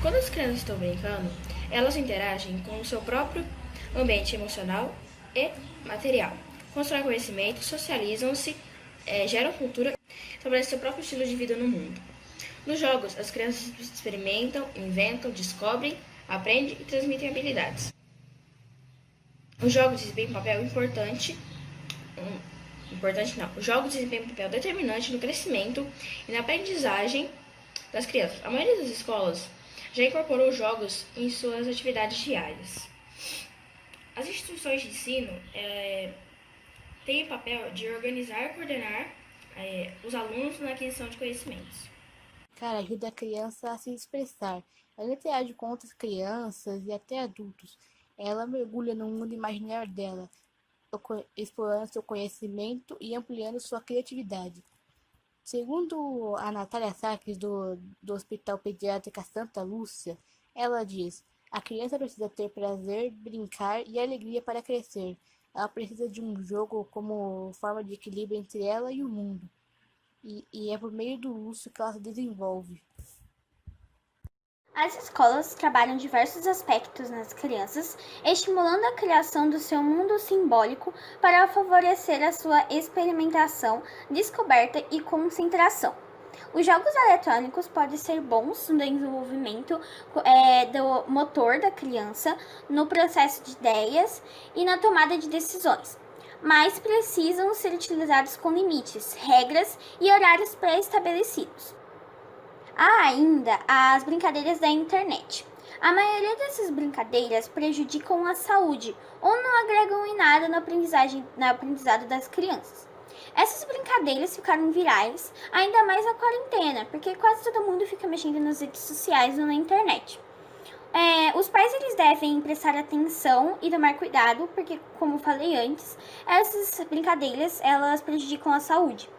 Quando as crianças estão brincando, elas interagem com o seu próprio ambiente emocional e material. Constroem conhecimento, socializam-se, geram cultura e estabelecem seu próprio estilo de vida no mundo. Nos jogos, as crianças experimentam, inventam, descobrem, aprendem e transmitem habilidades. Os jogos desempenham um papel Os jogos desempenham um papel determinante no crescimento e na aprendizagem das crianças. A maioria das escolas já incorporou jogos em suas atividades diárias. As instituições de ensino têm o papel de organizar e coordenar os alunos na aquisição de conhecimentos. Cara, ajuda a criança a se expressar. Ela interage com outras crianças e até adultos. Ela mergulha no mundo imaginário dela, explorando seu conhecimento e ampliando sua criatividade. Segundo a Natália Sacres, do Hospital Pediátrica Santa Lúcia, ela diz: a criança precisa ter prazer, brincar e alegria para crescer. Ela precisa de um jogo como forma de equilíbrio entre ela e o mundo. E é por meio do uso que ela se desenvolve. As escolas trabalham diversos aspectos nas crianças, estimulando a criação do seu mundo simbólico para favorecer a sua experimentação, descoberta e concentração. Os jogos eletrônicos podem ser bons no desenvolvimento do motor da criança, no processo de ideias e na tomada de decisões, mas precisam ser utilizados com limites, regras e horários pré-estabelecidos. Há ainda as brincadeiras da internet. A maioria dessas brincadeiras prejudicam a saúde ou não agregam em nada no aprendizado das crianças. Essas brincadeiras ficaram virais, ainda mais na quarentena, porque quase todo mundo fica mexendo nas redes sociais ou na internet. Os pais eles devem prestar atenção e tomar cuidado, porque, como falei antes, essas brincadeiras elas prejudicam a saúde.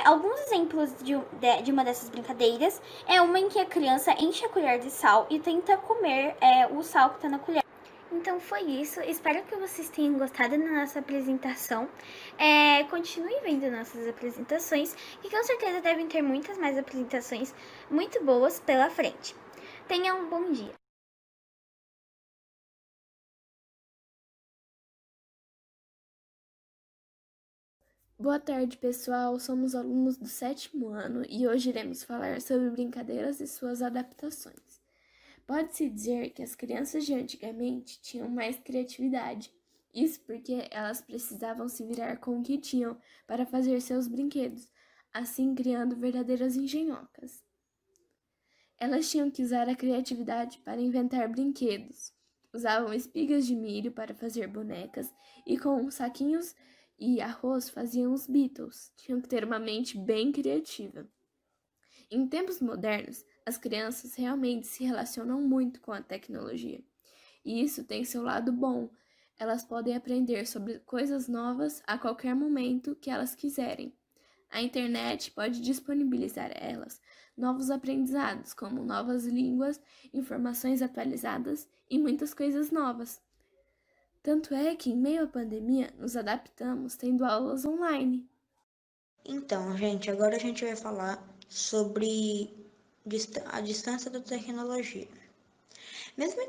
Alguns exemplos de uma dessas brincadeiras é uma em que a criança enche a colher de sal e tenta comer o sal que está na colher. Então foi isso, espero que vocês tenham gostado da nossa apresentação. Continue vendo nossas apresentações, que com certeza devem ter muitas mais apresentações muito boas pela frente. Tenha um bom dia. Boa tarde, pessoal. Somos alunos do 7º ano e hoje iremos falar sobre brincadeiras e suas adaptações. Pode-se dizer que as crianças de antigamente tinham mais criatividade. Isso porque elas precisavam se virar com o que tinham para fazer seus brinquedos, assim criando verdadeiras engenhocas. Elas tinham que usar a criatividade para inventar brinquedos. Usavam espigas de milho para fazer bonecas e com saquinhos e arroz faziam os Beatles. Tinham que ter uma mente bem criativa. Em tempos modernos, as crianças realmente se relacionam muito com a tecnologia. E isso tem seu lado bom. Elas podem aprender sobre coisas novas a qualquer momento que elas quiserem. A internet pode disponibilizar a elas novos aprendizados, como novas línguas, informações atualizadas e muitas coisas novas. Tanto é que, em meio à pandemia, nos adaptamos tendo aulas online. Então, gente, agora a gente vai falar sobre a distância da tecnologia. Mesmo,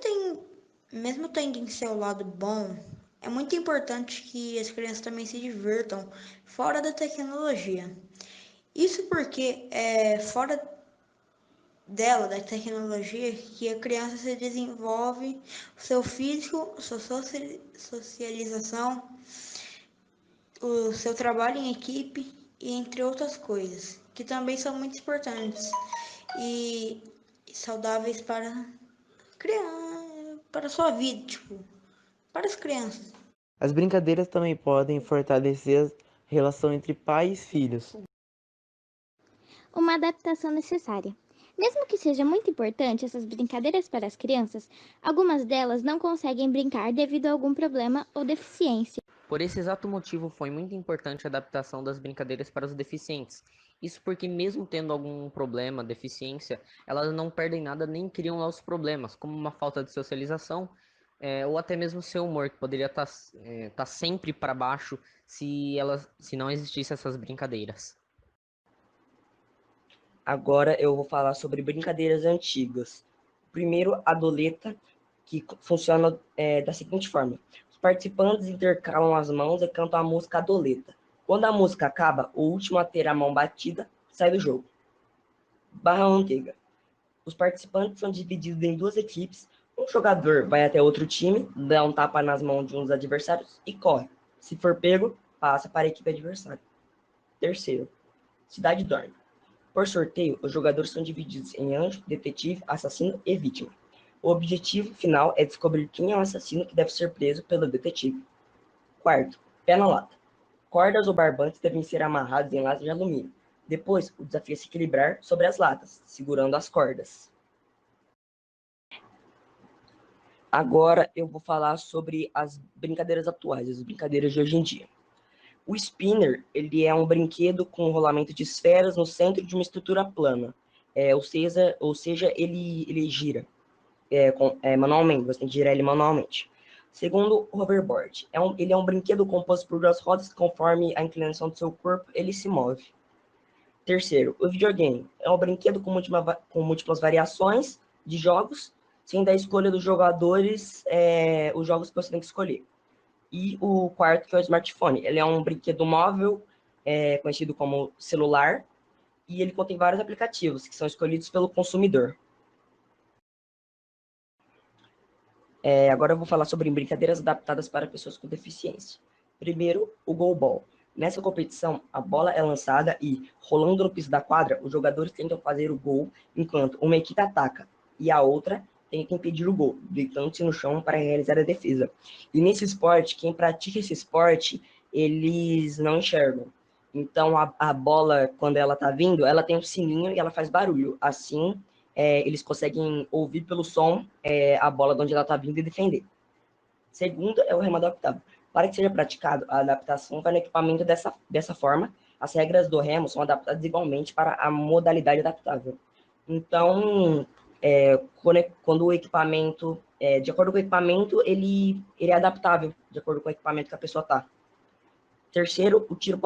mesmo tendo em seu lado bom, é muito importante que as crianças também se divirtam fora da tecnologia. Isso porque é fora dela, da tecnologia, que a criança se desenvolve o seu físico, sua socialização, o seu trabalho em equipe e entre outras coisas, que também são muito importantes e saudáveis para criança, para a sua vida, tipo, para as crianças. As brincadeiras também podem fortalecer a relação entre pais e filhos. Uma adaptação necessária. Mesmo que seja muito importante essas brincadeiras para as crianças, algumas delas não conseguem brincar devido a algum problema ou deficiência. Por esse exato motivo, foi muito importante a adaptação das brincadeiras para os deficientes. Isso porque, mesmo tendo algum problema, deficiência, elas não perdem nada nem criam novos problemas, como uma falta de socialização, ou até mesmo seu humor, que poderia estar sempre para baixo se não existissem essas brincadeiras. Agora eu vou falar sobre brincadeiras antigas. Primeiro, a doleta, que funciona da seguinte forma. Os participantes intercalam as mãos e cantam a música doleta. Quando a música acaba, o último a ter a mão batida sai do jogo. Barra manteiga. Os participantes são divididos em duas equipes. Um jogador vai até outro time, dá um tapa nas mãos de um dos adversários e corre. Se for pego, passa para a equipe adversária. Terceiro, cidade dorme. Por sorteio, os jogadores são divididos em anjo, detetive, assassino e vítima. O objetivo final é descobrir quem é o assassino que deve ser preso pelo detetive. Quarto, pé na lata. Cordas ou barbantes devem ser amarrados em latas de alumínio. Depois, o desafio é se equilibrar sobre as latas, segurando as cordas. Agora eu vou falar sobre as brincadeiras atuais, as brincadeiras de hoje em dia. O spinner, ele é um brinquedo com rolamento de esferas no centro de uma estrutura plana. Ou seja, ele gira manualmente, você tem que girar ele manualmente. Segundo, o hoverboard. Ele é um brinquedo composto por duas rodas que, conforme a inclinação do seu corpo, ele se move. Terceiro, o videogame. É um brinquedo com múltiplas variações de jogos, sendo a escolha dos jogadores os jogos que você tem que escolher. E o quarto, que é o smartphone. Ele é um brinquedo móvel, conhecido como celular, e ele contém vários aplicativos que são escolhidos pelo consumidor. Agora eu vou falar sobre brincadeiras adaptadas para pessoas com deficiência. Primeiro, o goalball. Nessa competição, a bola é lançada e, rolando no piso da quadra, os jogadores tentam fazer o gol, enquanto uma equipe ataca e a outra tenta impedir o gol, deitando-se no chão para realizar a defesa. E nesse esporte, quem pratica esse esporte, eles não enxergam. Então, a bola, quando ela está vindo, ela tem um sininho e ela faz barulho. Assim, eles conseguem ouvir pelo som a bola de onde ela está vindo e defender. Segundo, é o remo adaptável. Para que seja praticado, a adaptação vai no equipamento dessa forma. As regras do remo são adaptadas igualmente para a modalidade adaptável. Então, quando o equipamento, de acordo com o equipamento, ele é adaptável, de acordo com o equipamento que a pessoa está. Terceiro, o tiro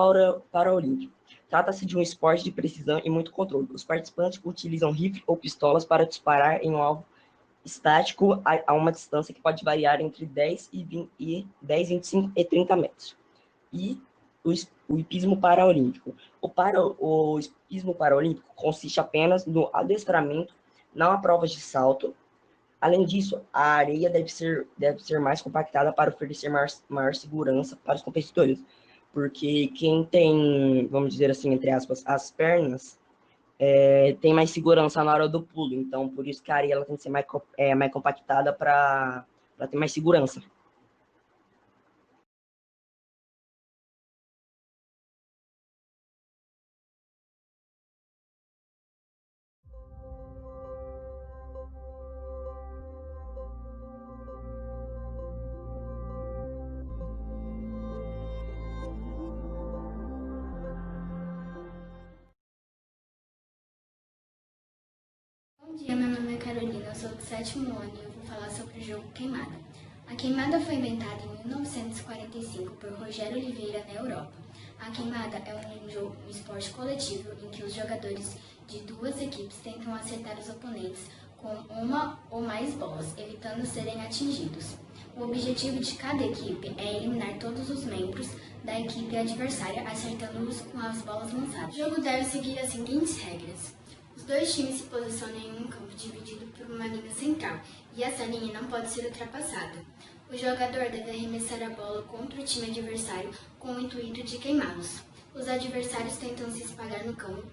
paraolímpico. Trata-se de um esporte de precisão e muito controle. Os participantes utilizam rifle ou pistolas para disparar em um alvo estático a uma distância que pode variar entre 10, 25 e 30 metros. E o hipismo paraolímpico. O hipismo paraolímpico consiste apenas no adestramento, não há provas de salto. Além disso, a areia deve ser mais compactada para oferecer maior segurança para os competidores, porque quem tem, vamos dizer assim, entre aspas, as pernas, tem mais segurança na hora do pulo. Então, por isso que a areia ela tem que ser mais compactada para ter mais segurança. Bom dia, meu nome é Carolina, eu sou do 7º ano e eu vou falar sobre o jogo Queimada. A queimada foi inventada em 1945 por Rogério Oliveira na Europa. A queimada é um esporte coletivo em que os jogadores de duas equipes tentam acertar os oponentes com uma ou mais bolas, evitando serem atingidos. O objetivo de cada equipe é eliminar todos os membros da equipe adversária, acertando-os com as bolas lançadas. O jogo deve seguir as seguintes regras. Os dois times se posicionam em um campo dividido por uma linha central, e essa linha não pode ser ultrapassada. O jogador deve arremessar a bola contra o time adversário com o intuito de queimá-los. Os adversários tentam se espalhar no campo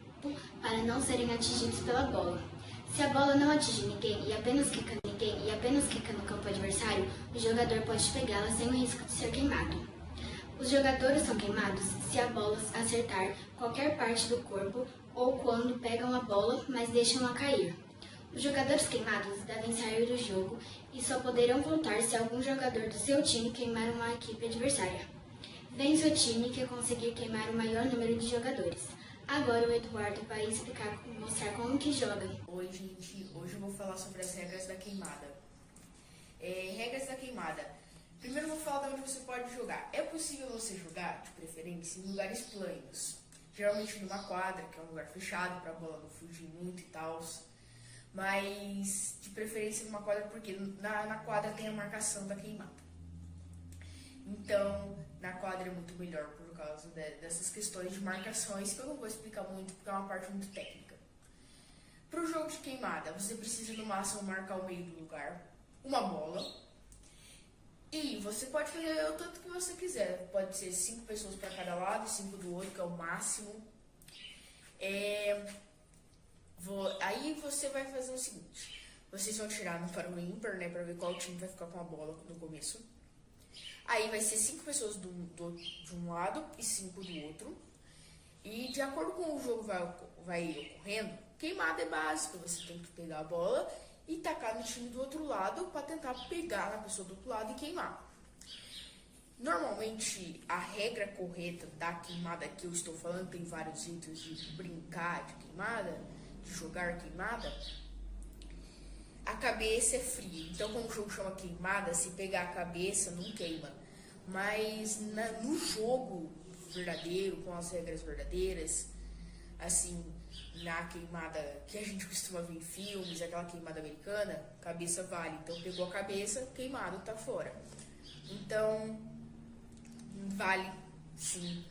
para não serem atingidos pela bola. Se a bola não atinge ninguém e apenas quica no campo adversário, o jogador pode pegá-la sem o risco de ser queimado. Os jogadores são queimados se a bola acertar qualquer parte do corpo ou quando pegam a bola, mas deixam-a cair. Os jogadores queimados devem sair do jogo e só poderão voltar se algum jogador do seu time queimar uma equipe adversária. Vence o time que conseguir queimar o maior número de jogadores. Agora o Eduardo vai mostrar como que joga. Oi, gente. Hoje eu vou falar sobre as regras da queimada. Regras da queimada. Primeiro eu vou falar de onde você pode jogar. É possível você jogar, de preferência, em lugares planos. Geralmente numa quadra, que é um lugar fechado para a bola não fugir muito e tal. mas de preferência numa quadra, porque na quadra tem a marcação da queimada. Então, na quadra é muito melhor por causa dessas questões de marcações, que eu não vou explicar muito, porque é uma parte muito técnica. Para o jogo de queimada, você precisa no máximo marcar o meio do lugar, uma bola, e você pode fazer o tanto que você quiser. Pode ser 5 pessoas para cada lado e 5 do outro, que é o máximo. Aí você vai fazer o seguinte: vocês vão tirar no para o ímpar, né, para ver qual time vai ficar com a bola no começo. Aí vai ser 5 pessoas de um lado e 5 do outro. E de acordo com o jogo vai ocorrendo, queimada é básica. Você tem que pegar a bola e tacar no time do outro lado para tentar pegar na pessoa do outro lado e queimar. Normalmente, a regra correta da queimada que eu estou falando, tem vários jeitos de brincar de queimada, de jogar queimada. A cabeça é fria, então como o jogo chama queimada, se pegar a cabeça não queima. Mas no jogo verdadeiro, com as regras verdadeiras, assim, na queimada que a gente costuma ver em filmes, aquela queimada americana, cabeça vale. Então pegou a cabeça, queimado, tá fora. Então, vale sim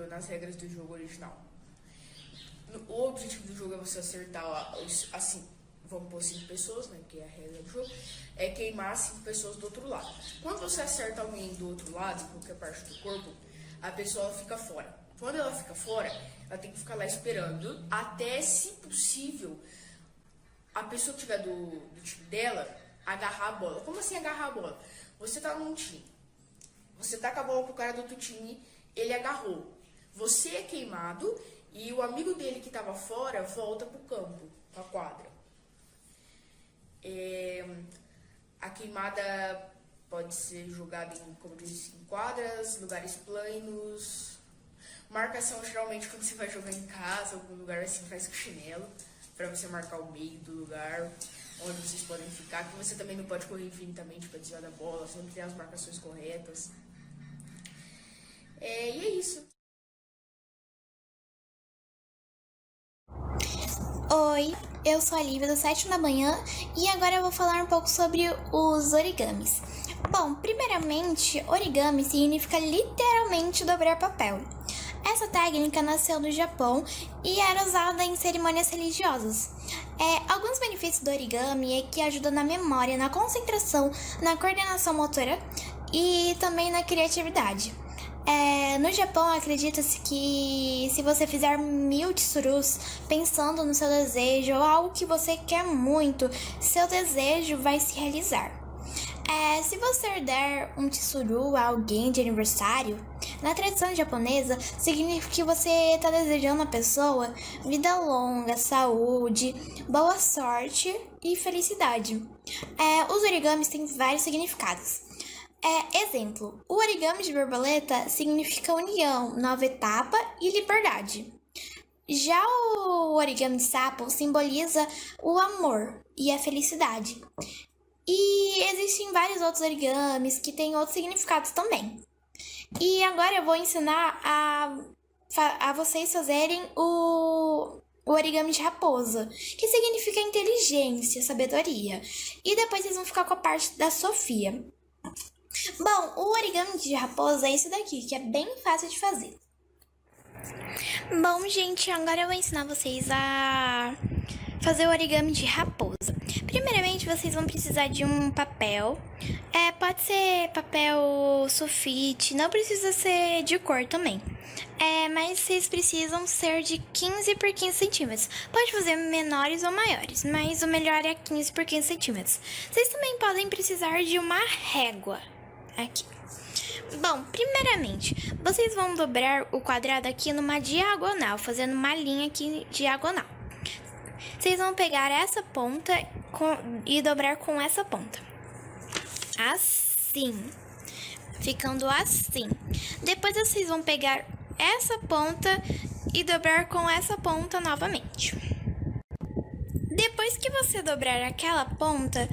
nas regras do jogo original. O objetivo do jogo é você acertar, assim, vamos pôr 5 pessoas, né, que é a regra do jogo, é queimar 5 pessoas do outro lado. Quando você acerta alguém do outro lado, em qualquer parte do corpo, a pessoa fica fora. Quando ela fica fora, ela tem que ficar lá esperando até, se possível, a pessoa que tiver do time dela agarrar a bola. Como assim agarrar a bola? Você tá num time, você taca a bola pro cara do outro time, ele agarrou. Você é queimado e o amigo dele que tava fora volta pro campo, pra quadra. A queimada pode ser jogada em, como disse, em quadras, lugares planos. Marcação, geralmente, quando você vai jogar em casa, algum lugar assim, faz com chinelo, para você marcar o meio do lugar onde vocês podem ficar, que você também não pode correr infinitamente para desviar da bola, sempre tem as marcações corretas. E é isso. Oi, eu sou a Lívia do 7 da manhã e agora eu vou falar um pouco sobre os origamis. Bom, primeiramente, origami significa literalmente dobrar papel. Essa técnica nasceu no Japão e era usada em cerimônias religiosas. Alguns benefícios do origami é que ajuda na memória, na concentração, na coordenação motora e também na criatividade. No Japão, acredita-se que se você fizer 1000 tsurus pensando no seu desejo ou algo que você quer muito, seu desejo vai se realizar. Se você der um tsuru a alguém de aniversário, na tradição japonesa, significa que você está desejando à pessoa vida longa, saúde, boa sorte e felicidade. Os origamis têm vários significados. Exemplo, o origami de borboleta significa união, nova etapa e liberdade. Já o origami de sapo simboliza o amor e a felicidade. E existem vários outros origamis que têm outros significados também. E agora eu vou ensinar a vocês fazerem o origami de raposa, que significa inteligência, sabedoria. E depois vocês vão ficar com a parte da Sofia. Bom, o origami de raposa é esse daqui, que é bem fácil de fazer. Bom, gente, agora eu vou ensinar vocês a fazer o origami de raposa. Primeiramente, vocês vão precisar de um papel. Pode ser papel sulfite, não precisa ser de cor também. Mas vocês precisam ser de 15 por 15 centímetros. Pode fazer menores ou maiores, mas o melhor é 15 por 15 centímetros. Vocês também podem precisar de uma régua. Aqui. Bom, primeiramente, vocês vão dobrar o quadrado aqui numa diagonal, fazendo uma linha aqui diagonal. Vocês vão pegar essa ponta e dobrar com essa ponta. Assim. Ficando assim. Depois vocês vão pegar essa ponta e dobrar com essa ponta novamente. Depois que você dobrar aquela ponta,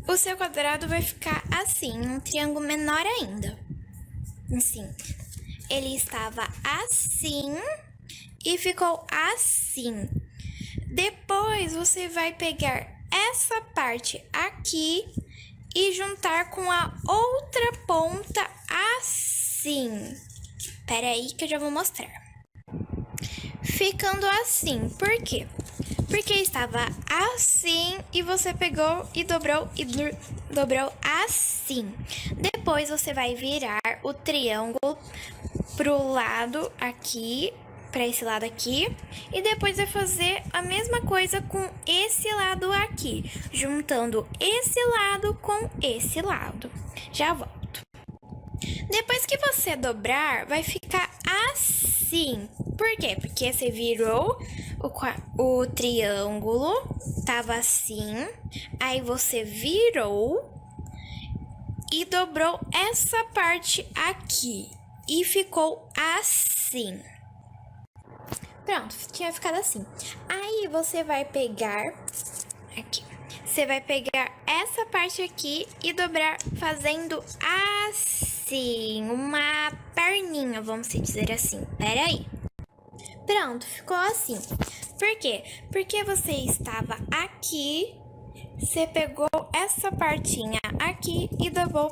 o seu quadrado vai ficar assim, um triângulo menor ainda. Assim. Ele estava assim e ficou assim. Depois você vai pegar essa parte aqui e juntar com a outra ponta assim. Pera aí que eu já vou mostrar. Ficando assim, por quê? Porque estava assim e você pegou e dobrou assim. Depois você vai virar o triângulo pro lado aqui, para esse lado aqui, e depois vai fazer a mesma coisa com esse lado aqui, juntando esse lado com esse lado. Já volto. Depois que você dobrar, vai ficar assim. Por quê? Porque você virou o triângulo, tava assim, aí você virou e dobrou essa parte aqui e ficou assim. Pronto, tinha ficado assim. Aí você vai pegar aqui. Você vai pegar essa parte aqui e dobrar fazendo assim, uma perninha, vamos dizer assim. Pera aí. Pronto, ficou assim. Por quê? Porque você estava aqui, você pegou essa partinha aqui e dobrou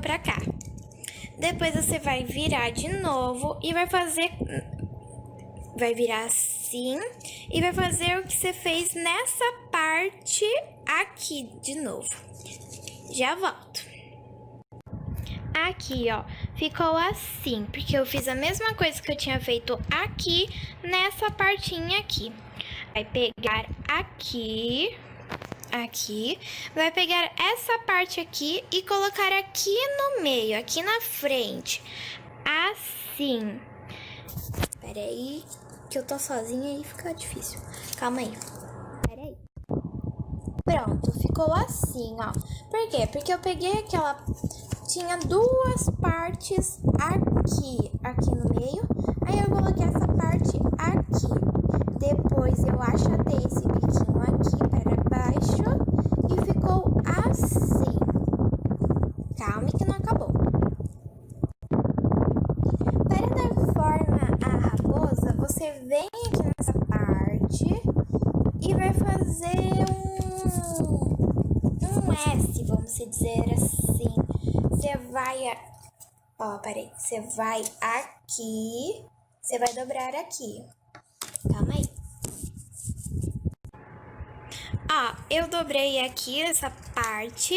pra cá. Depois você vai virar de novo e vai virar assim e vai fazer o que você fez nessa parte aqui de novo. Já volto. Aqui, ó, ficou assim, porque eu fiz a mesma coisa que eu tinha feito aqui nessa partinha aqui. Vai pegar aqui, vai pegar essa parte aqui e colocar aqui no meio, aqui na frente, assim. Pera aí, que eu tô sozinha e fica difícil. Calma aí. Pera aí. Pronto, ficou assim, ó. Por quê? Porque eu peguei aquela... Tinha duas partes aqui no meio. Aí eu coloquei essa parte aqui. Depois eu achatei esse biquinho aqui para baixo e ficou assim. Calma que não acabou. Para dar forma à raposa, você vem aqui nessa parte e vai fazer um S, vamos dizer assim. Você vai, você vai aqui, você vai dobrar aqui. Calma aí. Ó, eu dobrei aqui essa parte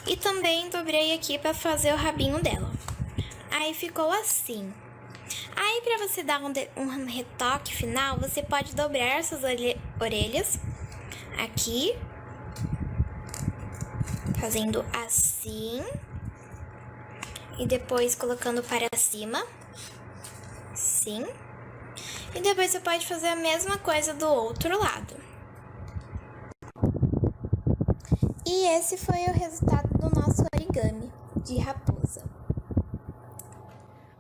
e também dobrei aqui para fazer o rabinho dela. Aí ficou assim. Aí para você dar um retoque final, você pode dobrar suas orelhas aqui, fazendo assim e depois colocando para cima, sim. E depois você pode fazer a mesma coisa do outro lado. E esse foi o resultado do nosso origami de raposa.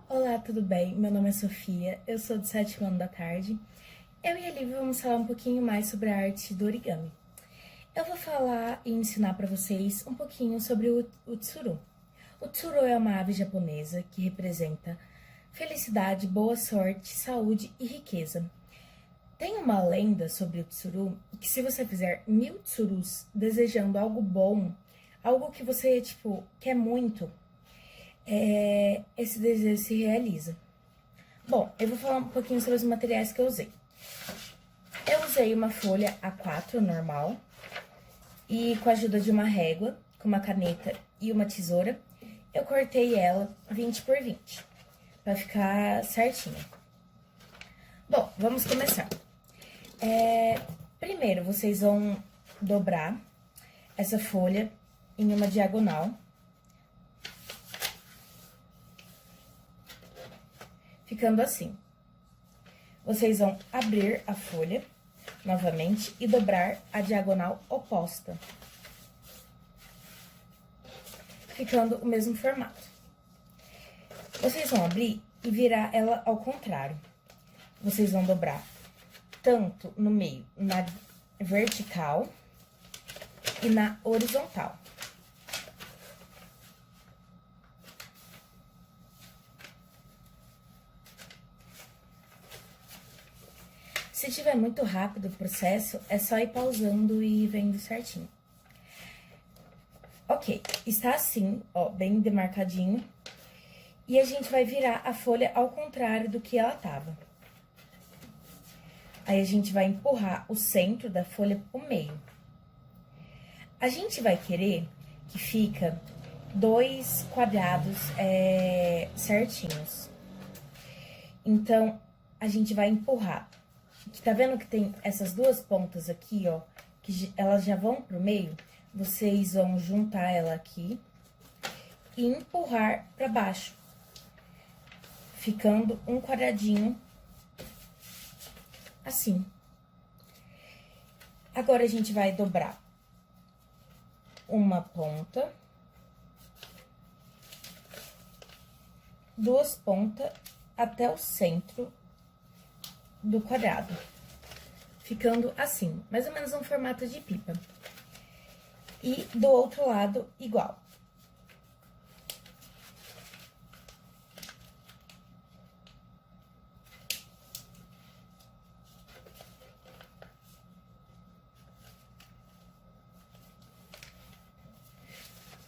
Olá, tudo bem? Meu nome é Sofia, eu sou do 7º ano da tarde. Eu e a Lívia vamos falar um pouquinho mais sobre a arte do origami. Eu vou falar e ensinar para vocês um pouquinho sobre o tsuru. O tsuru é uma ave japonesa que representa felicidade, boa sorte, saúde e riqueza. Tem uma lenda sobre o tsuru que se você fizer 1000 tsurus desejando algo bom, algo que você, quer muito, esse desejo se realiza. Bom, eu vou falar um pouquinho sobre os materiais que eu usei. Eu usei uma folha A4 normal e com a ajuda de uma régua, com uma caneta e uma tesoura, eu cortei ela 20 por 20, para ficar certinha. Bom, vamos começar. Primeiro, vocês vão dobrar essa folha em uma diagonal. Ficando assim. Vocês vão abrir a folha novamente e dobrar a diagonal oposta. Ficando o mesmo formato. Vocês vão abrir e virar ela ao contrário. Vocês vão dobrar tanto no meio, na vertical e na horizontal. Se tiver muito rápido o processo, é só ir pausando e vendo certinho. Ok, está assim, ó, bem demarcadinho. E a gente vai virar a folha ao contrário do que ela tava. Aí a gente vai empurrar o centro da folha pro meio. A gente vai querer que fica 2 quadrados certinhos. Então, a gente vai empurrar. Tá vendo que tem essas 2 pontas aqui, ó, que elas já vão pro meio? Vocês vão juntar ela aqui e empurrar para baixo, ficando um quadradinho assim. Agora, a gente vai dobrar uma ponta, 2 pontas até o centro do quadrado, ficando assim, mais ou menos um formato de pipa. E do outro lado, igual.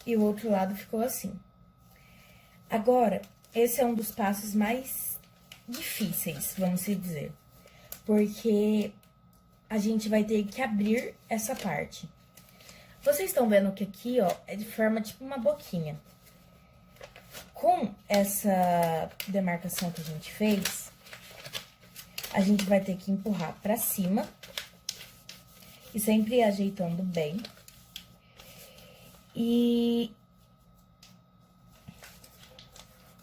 E o outro lado ficou assim. Agora, esse é um dos passos mais difíceis, vamos dizer. Porque a gente vai ter que abrir essa parte. Vocês estão vendo que aqui, ó, é de forma tipo uma boquinha. Com essa demarcação que a gente fez, a gente vai ter que empurrar pra cima. E sempre ajeitando bem. E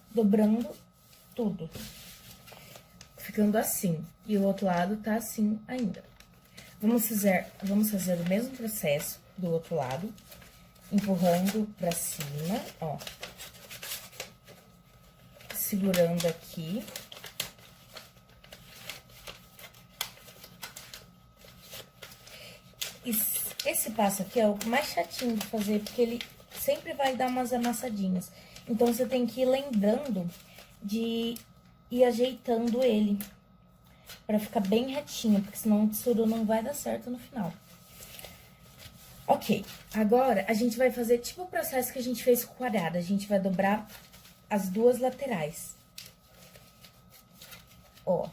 dobrando tudo. Ficando assim. E o outro lado tá assim ainda. Vamos fazer o mesmo processo do outro lado, empurrando pra cima, ó. Segurando aqui. E esse passo aqui é o mais chatinho de fazer, porque ele sempre vai dar umas amassadinhas. Então, você tem que ir lembrando de ir ajeitando ele, pra ficar bem retinho, porque senão o tesouro não vai dar certo no final. Ok, agora a gente vai fazer tipo o processo que a gente fez com o quadrado. A gente vai dobrar as 2 laterais. Ó.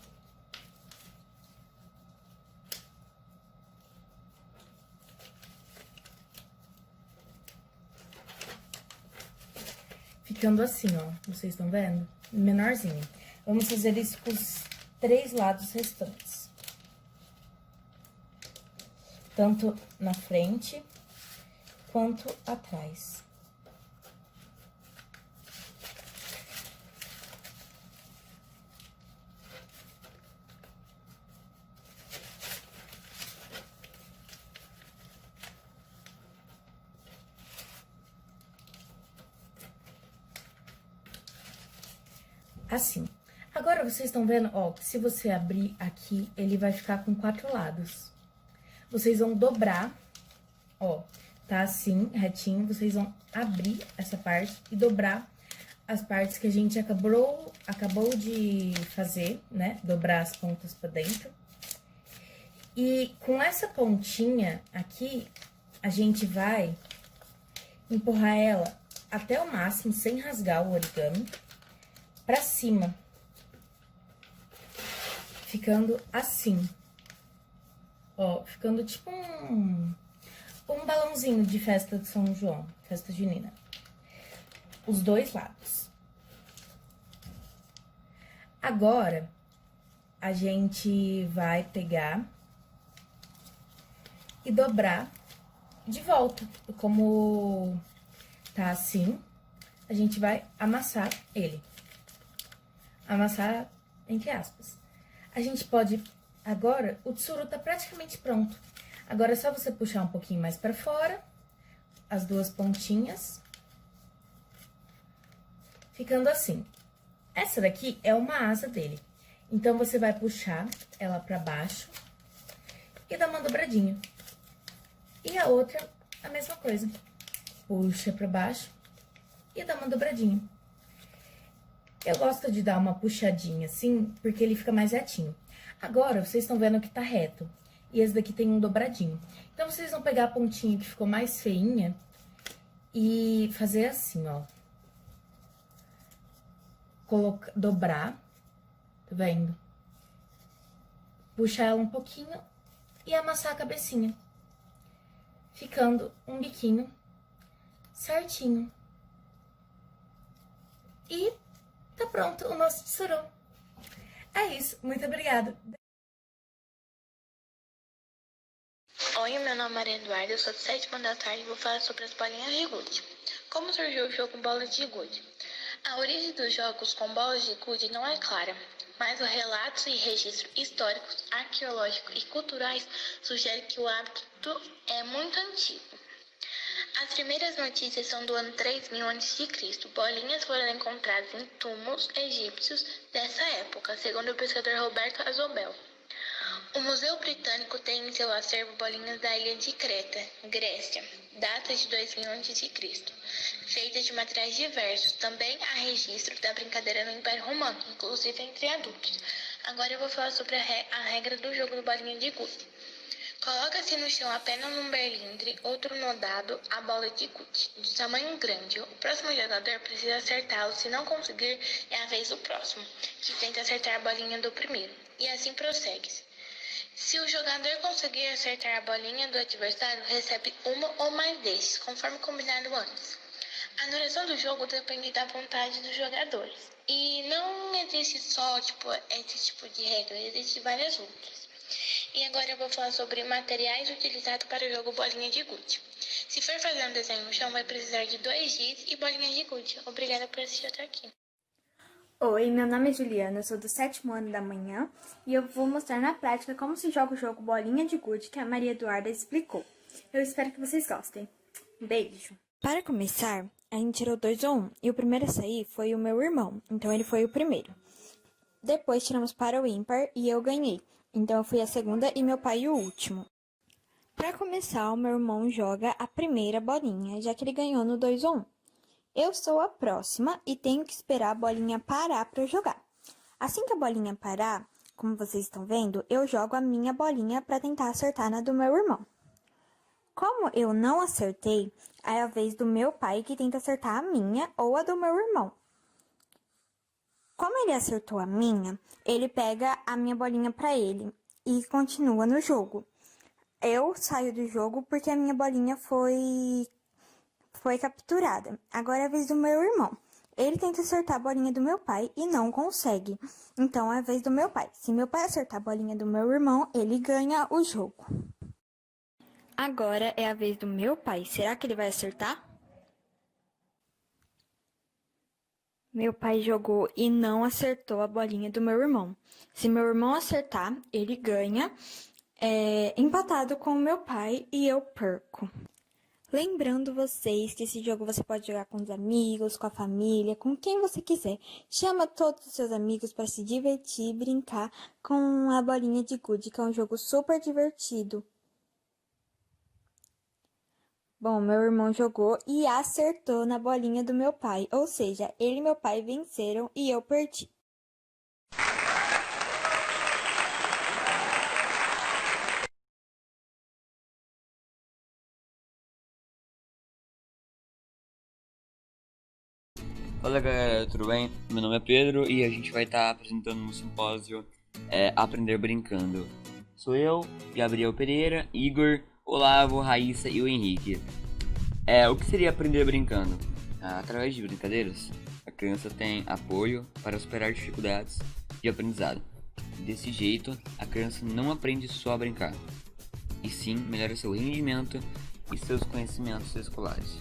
Ficando assim, ó. Vocês estão vendo? Menorzinho. Vamos fazer isso com os 3 lados restantes. Tanto na frente, quanto atrás. Assim. Agora, vocês estão vendo, ó, que se você abrir aqui, ele vai ficar com 4 lados. Vocês vão dobrar, ó, tá assim, retinho. Vocês vão abrir essa parte e dobrar as partes que a gente acabou de fazer, né? Dobrar as pontas pra dentro. E com essa pontinha aqui, a gente vai empurrar ela até o máximo, sem rasgar o origami, pra cima. Ficando assim. Ó, ficando tipo um balãozinho de festa de São João, festa junina. Os 2 lados. Agora, a gente vai pegar e dobrar de volta. Como tá assim, a gente vai amassar ele. Amassar entre aspas. A gente pode... Agora, o tsuru tá praticamente pronto. Agora, é só você puxar um pouquinho mais pra fora, as 2 pontinhas, ficando assim. Essa daqui é uma asa dele. Então, você vai puxar ela pra baixo e dar uma dobradinha. E a outra, a mesma coisa. Puxa pra baixo e dá uma dobradinha. Eu gosto de dar uma puxadinha assim, porque ele fica mais retinho. Agora, vocês estão vendo que tá reto. E esse daqui tem um dobradinho. Então, vocês vão pegar a pontinha que ficou mais feinha e fazer assim, ó. Dobrar, tá vendo? Puxar ela um pouquinho e amassar a cabecinha. Ficando um biquinho certinho. E tá pronto o nosso tesourão. É isso, muito obrigada. Oi, meu nome é Maria Eduarda, eu sou do 7º da tarde e vou falar sobre as bolinhas de gude. Como surgiu o jogo Bolas de Gude? A origem dos jogos com bolas de gude não é clara, mas os relatos e registros históricos, arqueológicos e culturais sugerem que o hábito é muito antigo. As primeiras notícias são do ano 3000 a.C. Bolinhas foram encontradas em túmulos egípcios dessa época, segundo o pesquisador Roberto Azobel. O Museu Britânico tem em seu acervo bolinhas da ilha de Creta, Grécia, datas de 2000 a.C., feitas de materiais diversos. Também há registro da brincadeira no Império Romano, inclusive entre adultos. Agora eu vou falar sobre a regra do jogo do bolinha de gude. Coloca-se no chão apenas um berlindre, outro nodado, a bola de gude, de tamanho grande. O próximo jogador precisa acertá-lo. Se não conseguir, é a vez do próximo, que tenta acertar a bolinha do primeiro. E assim prossegue-se. Se o jogador conseguir acertar a bolinha do adversário, recebe uma ou mais destes, conforme combinado antes. A duração do jogo depende da vontade dos jogadores. E não existe só esse tipo de regra, existem várias outras. E agora eu vou falar sobre materiais utilizados para o jogo bolinha de gude. Se for fazer um desenho no chão, vai precisar de 2 giz e bolinhas de gude. Obrigada por assistir até aqui. Oi, meu nome é Juliana, eu sou do 7º ano da manhã e eu vou mostrar na prática como se joga o jogo Bolinha de Gude que a Maria Eduarda explicou. Eu espero que vocês gostem. Beijo! Para começar, a gente tirou 2 ou 1 e o primeiro a sair foi o meu irmão, então ele foi o primeiro. Depois tiramos para o ímpar e eu ganhei, então eu fui a segunda e meu pai o último. Para começar, o meu irmão joga a primeira bolinha, já que ele ganhou no 2 ou 1. Eu sou a próxima e tenho que esperar a bolinha parar para eu jogar. Assim que a bolinha parar, como vocês estão vendo, eu jogo a minha bolinha para tentar acertar na do meu irmão. Como eu não acertei, é a vez do meu pai que tenta acertar a minha ou a do meu irmão. Como ele acertou a minha, ele pega a minha bolinha para ele e continua no jogo. Eu saio do jogo porque a minha bolinha foi capturada. Agora é a vez do meu irmão. Ele tenta acertar a bolinha do meu pai e não consegue. Então é a vez do meu pai. Se meu pai acertar a bolinha do meu irmão, ele ganha o jogo. Agora é a vez do meu pai. Será que ele vai acertar? Meu pai jogou e não acertou a bolinha do meu irmão. Se meu irmão acertar, ele ganha, empatado com o meu pai e eu perco. Lembrando vocês que esse jogo você pode jogar com os amigos, com a família, com quem você quiser. Chama todos os seus amigos para se divertir e brincar com a bolinha de gude, que é um jogo super divertido. Bom, meu irmão jogou e acertou na bolinha do meu pai, ou seja, ele e meu pai venceram e eu perdi. Fala galera, tudo bem? Meu nome é Pedro e a gente vai estar apresentando um simpósio Aprender Brincando. Sou eu, Gabriel Pereira, Igor, Olavo, Raíssa e o Henrique. O que seria aprender brincando? Através de brincadeiras, a criança tem apoio para superar dificuldades de aprendizado. Desse jeito, a criança não aprende só a brincar, e sim melhora seu rendimento e seus conhecimentos escolares.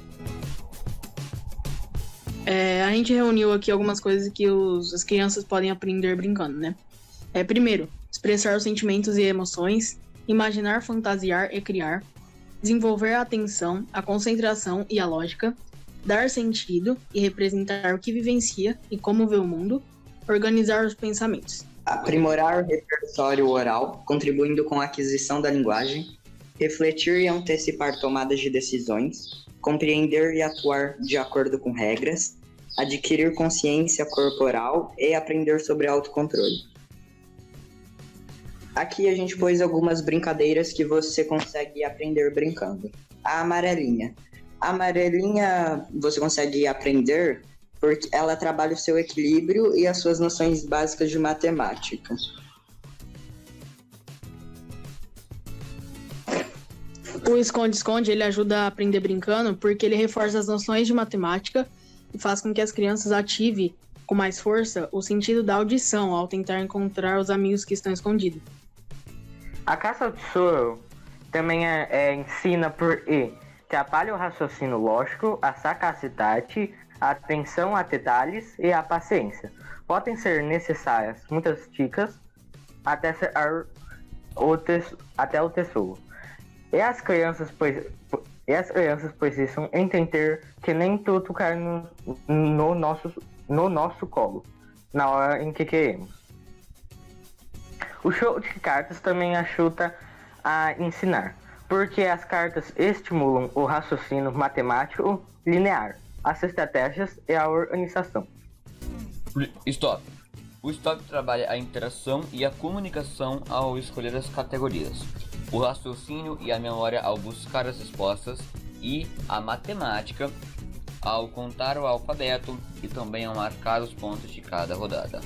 A gente reuniu aqui algumas coisas que as crianças podem aprender brincando, né? Primeiro, expressar os sentimentos e emoções, imaginar, fantasiar e criar, desenvolver a atenção, a concentração e a lógica, dar sentido e representar o que vivencia e como vê o mundo, organizar os pensamentos. Aprimorar o repertório oral, contribuindo com a aquisição da linguagem, refletir e antecipar tomadas de decisões, compreender e atuar de acordo com regras, adquirir consciência corporal e aprender sobre autocontrole. Aqui a gente pôs algumas brincadeiras que você consegue aprender brincando. A amarelinha. A amarelinha você consegue aprender porque ela trabalha o seu equilíbrio e as suas noções básicas de matemática. O esconde-esconde, ele ajuda a aprender brincando porque ele reforça as noções de matemática e faz com que as crianças ativem com mais força o sentido da audição ao tentar encontrar os amigos que estão escondidos. A caça ao tesouro também ensina atrapalha o raciocínio lógico, a sagacidade, a atenção a detalhes e a paciência. Podem ser necessárias muitas dicas até o tesouro. E as crianças precisam entender que nem tudo cai no nosso colo, na hora em que queremos. O jogo de cartas também ajuda a ensinar, porque as cartas estimulam o raciocínio matemático linear, as estratégias e a organização. Stop. O Stop trabalha a interação e a comunicação ao escolher as categorias, o raciocínio e a memória ao buscar as respostas e a matemática ao contar o alfabeto e também ao marcar os pontos de cada rodada.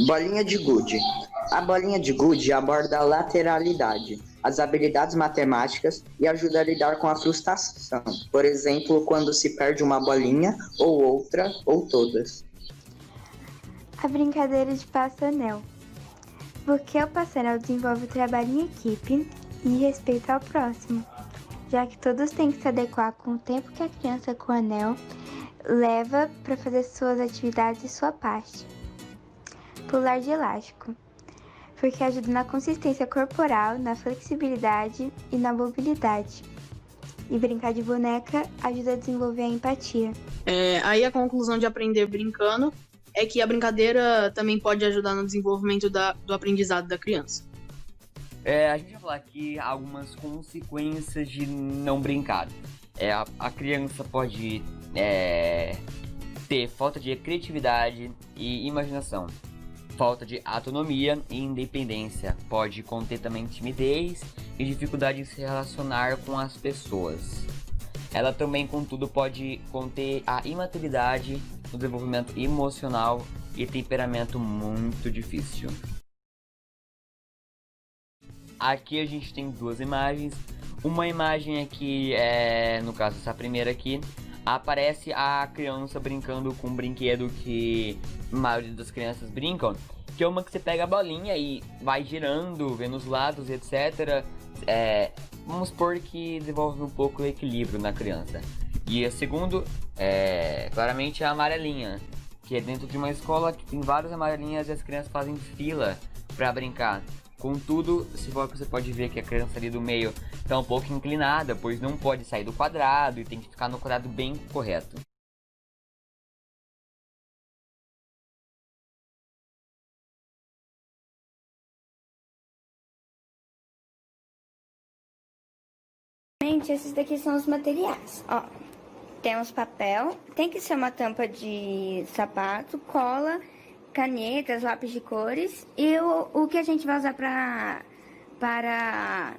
Bolinha de gude. A bolinha de gude aborda a lateralidade, as habilidades matemáticas e ajuda a lidar com a frustração. Por exemplo, quando se perde uma bolinha ou outra ou todas. A brincadeira de passo-anel. Porque o passo-anel desenvolve o trabalho em equipe e respeito ao próximo, já que todos têm que se adequar com o tempo que a criança com o anel leva para fazer suas atividades e sua parte. Pular de elástico, porque ajuda na consistência corporal, na flexibilidade e na mobilidade. E brincar de boneca ajuda a desenvolver a empatia. Aí a conclusão de aprender brincando é que a brincadeira também pode ajudar no desenvolvimento do aprendizado da criança. A gente vai falar aqui algumas consequências de não brincar. A criança pode ter falta de criatividade e imaginação. Falta de autonomia e independência. Pode conter também timidez e dificuldade em se relacionar com as pessoas. Ela também, contudo, pode conter a imaturidade, o desenvolvimento emocional e temperamento muito difícil. Aqui a gente tem duas imagens. Uma imagem aqui, no caso essa primeira aqui, aparece a criança brincando com um brinquedo que a maioria das crianças brincam, que é uma que você pega a bolinha e vai girando, vendo os lados, etc. Vamos supor que desenvolve um pouco o equilíbrio na criança. E a segundo, claramente a amarelinha, que é dentro de uma escola que tem várias amarelinhas e as crianças fazem fila para brincar. Contudo, você pode ver que a criança ali do meio está um pouco inclinada, pois não pode sair do quadrado e tem que ficar no quadrado bem correto. Esses daqui são os materiais. Ó, temos papel, tem que ser uma tampa de sapato, cola, canetas, lápis de cores e o que a gente vai usar para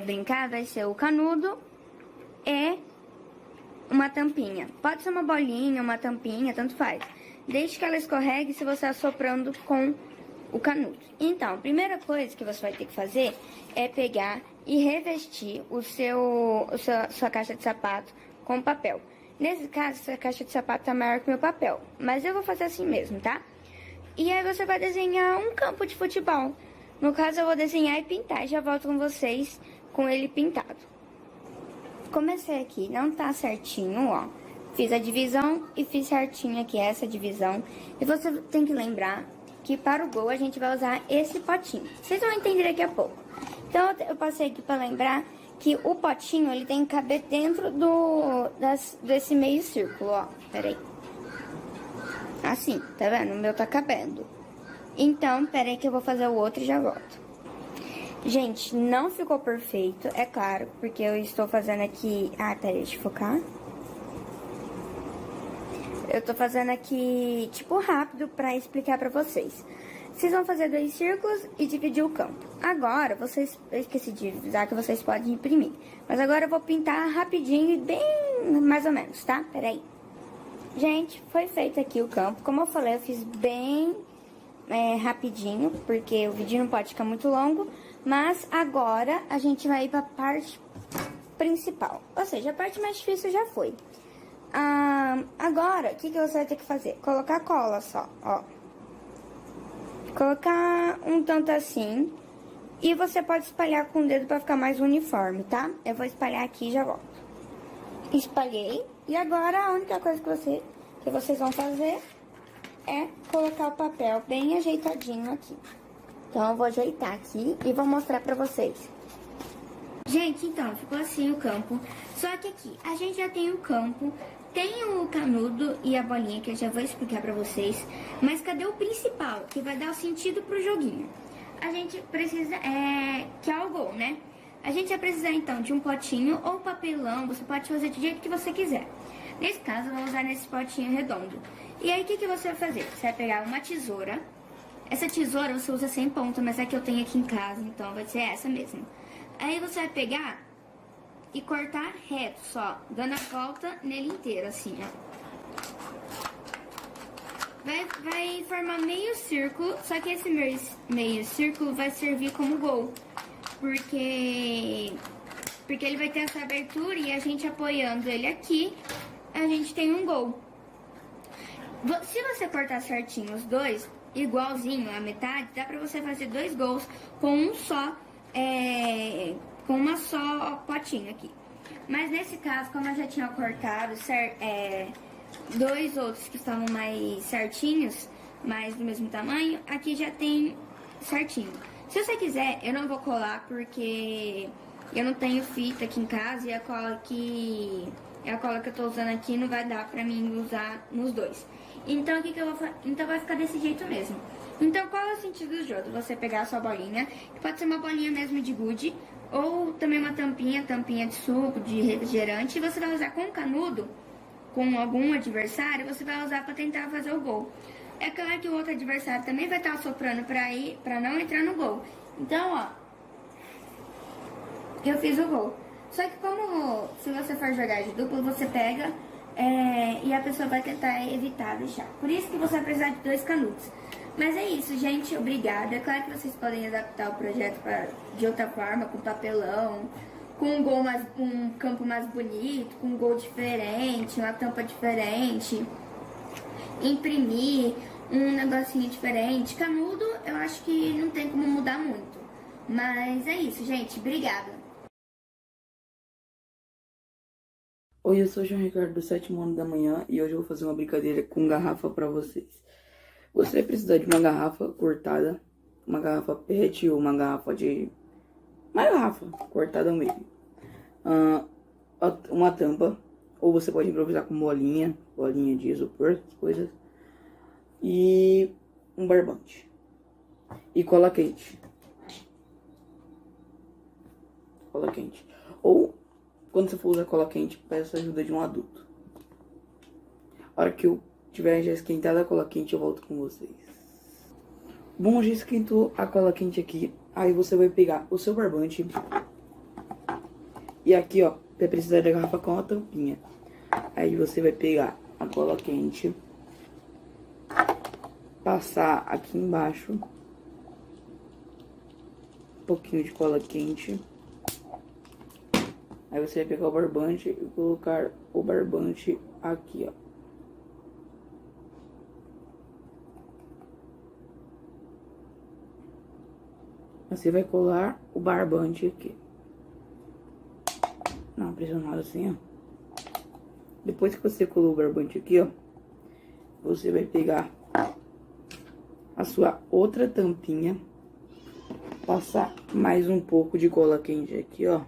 brincar vai ser o canudo e uma tampinha. Pode ser uma bolinha, uma tampinha, tanto faz. Desde que ela escorregue se você assoprando com o canudo. Então, a primeira coisa que você vai ter que fazer é pegar e revestir sua caixa de sapato com papel. Nesse caso, sua caixa de sapato tá maior que meu papel, mas eu vou fazer assim mesmo, tá? E aí você vai desenhar um campo de futebol. No caso, eu vou desenhar e pintar, e já volto com vocês com ele pintado. Comecei aqui, não tá certinho, ó. Fiz a divisão e fiz certinho aqui essa divisão. E você tem que lembrar que para o gol a gente vai usar esse potinho. Vocês vão entender daqui a pouco. Então, eu passei aqui para lembrar que o potinho, ele tem que caber dentro desse meio círculo, ó. Peraí. Assim, tá vendo? O meu tá cabendo. Então, peraí que eu vou fazer o outro e já volto. Gente, não ficou perfeito, é claro, porque eu estou fazendo aqui... Ah, peraí, deixa eu focar. Eu tô fazendo aqui, tipo, rápido pra explicar pra vocês. Vocês vão fazer 2 círculos e dividir o campo. Agora, eu esqueci de avisar que vocês podem imprimir. Mas agora eu vou pintar rapidinho e bem mais ou menos, tá? Peraí. Gente, foi feito aqui o campo. Como eu falei, eu fiz bem rapidinho, porque o vídeo não pode ficar muito longo. Mas agora a gente vai ir pra parte principal. Ou seja, a parte mais difícil já foi. Agora, o que você vai ter que fazer? Colocar cola só, ó. Colocar um tanto assim. E você pode espalhar com o dedo pra ficar mais uniforme, tá? Eu vou espalhar aqui e já volto. Espalhei. E agora a única coisa que vocês vão fazer é colocar o papel bem ajeitadinho aqui. Então eu vou ajeitar aqui e vou mostrar pra vocês. Gente, então, ficou assim o campo. Só que aqui, a gente já tem o campo, tem o canudo e a bolinha, que eu já vou explicar pra vocês. Mas cadê o principal, que vai dar o sentido pro joguinho? A gente precisa, que é o gol, né? A gente vai precisar, então, de um potinho ou papelão. Você pode fazer do jeito que você quiser. Nesse caso, eu vou usar nesse potinho redondo. E aí, o que você vai fazer? Você vai pegar uma tesoura. Essa tesoura você usa sem ponta, mas é que eu tenho aqui em casa, então vai ser essa mesmo. Aí você vai pegar e cortar reto só, dando a volta nele inteiro, assim, ó. Vai formar meio círculo, só que esse meio círculo vai servir como gol. Porque ele vai ter essa abertura e a gente apoiando ele aqui, a gente tem um gol. Se você cortar certinho os dois, igualzinho a metade, dá pra você fazer 2 gols com com uma só potinha aqui. Mas nesse caso, como eu já tinha cortado 2 outros que estavam mais certinhos, mais do mesmo tamanho, aqui já tem certinho. Se você quiser, eu não vou colar porque eu não tenho fita aqui em casa e a cola que eu tô usando aqui não vai dar pra mim usar nos dois. Então, então vai ficar desse jeito mesmo. Então, qual é o sentido do jogo? Você pegar a sua bolinha, que pode ser uma bolinha mesmo de gude, ou também uma tampinha de suco, de refrigerante, e você vai usar com canudo, com algum adversário, você vai usar pra tentar fazer o gol. É claro que o outro adversário também vai estar soprando pra não entrar no gol. Então, ó, eu fiz o gol. Só que como se você for jogar de duplo, você pega e a pessoa vai tentar evitar deixar. Por isso que você vai precisar de 2 canudos. Mas é isso, gente. Obrigada. É claro que vocês podem adaptar o projeto de outra forma, com papelão, com um campo mais bonito, com um gol diferente, uma tampa diferente, imprimir um negocinho diferente. Canudo, eu acho que não tem como mudar muito. Mas é isso, gente. Obrigada. Oi, eu sou o João Ricardo do 7º ano da manhã e hoje eu vou fazer uma brincadeira com garrafa pra vocês. Você vai precisar de uma garrafa cortada, uma garrafa PET ou uma garrafa cortada ao meio. Uma tampa, ou você pode improvisar com bolinha de isopor, coisas. E um barbante. E cola quente. Cola quente. Ou, quando você for usar cola quente, peça a ajuda de um adulto. A hora que eu tiver já esquentada a cola quente, eu volto com vocês. Bom, já esquentou a cola quente aqui. Aí você vai pegar o seu barbante. E aqui, ó, vai precisar da garrafa com a tampinha. Aí você vai pegar a cola quente. Passar aqui embaixo. Um pouquinho de cola quente. Aí você vai pegar o barbante e colocar o barbante aqui, ó. Você vai colar o barbante aqui. Não, pressionado assim, ó. Depois que você colou o barbante aqui, ó, você vai pegar a sua outra tampinha, passar mais um pouco de cola quente aqui, ó.